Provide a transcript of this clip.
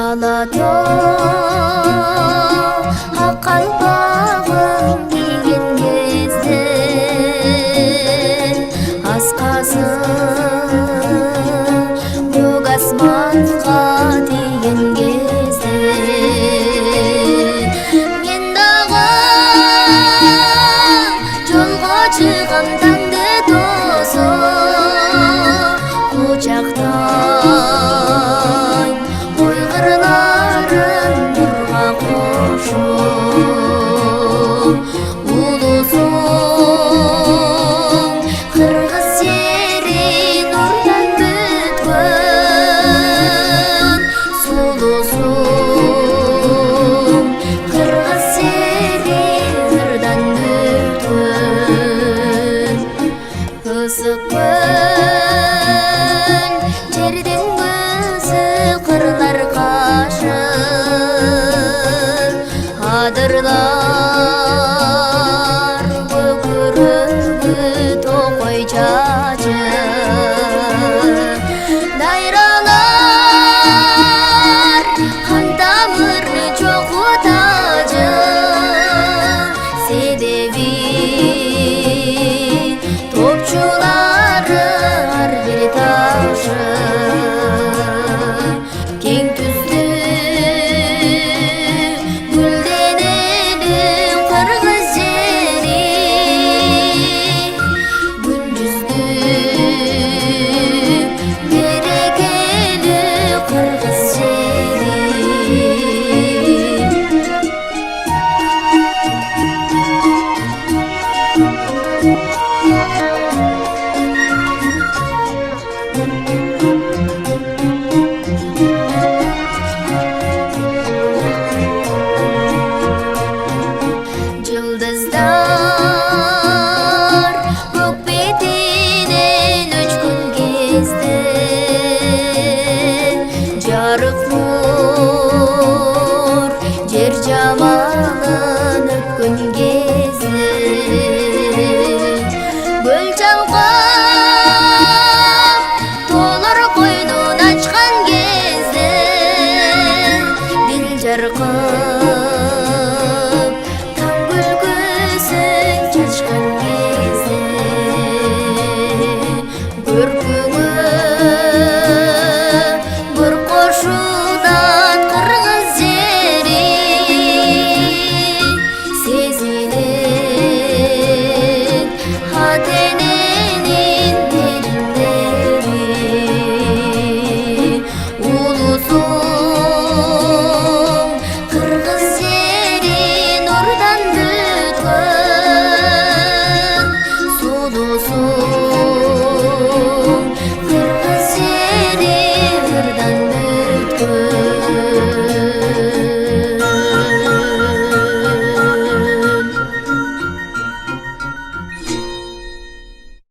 Алатау ақ қалпағын киген кезде асқазын көк аспанға тиген кезде мен дағы жолға шығам таңды тосып құшақтай ой қырларын нұрға қошып ұлысың қырғыз жері нұрдан бүткін сұлусың қырғыз жері нұрдан бүткін ысық көл жердің өзі қырлар қашып адырлар көкірегі тоқой чачып дайралар қан тамырны жоғытады себебі топшылары ар бир ташы кең түзлü гүлденелі қырғыз жері күн жүзлü берекелі қырғыз жері. Жылдыздар көк бетінен өчкөн кезде жарық нур жер жамалы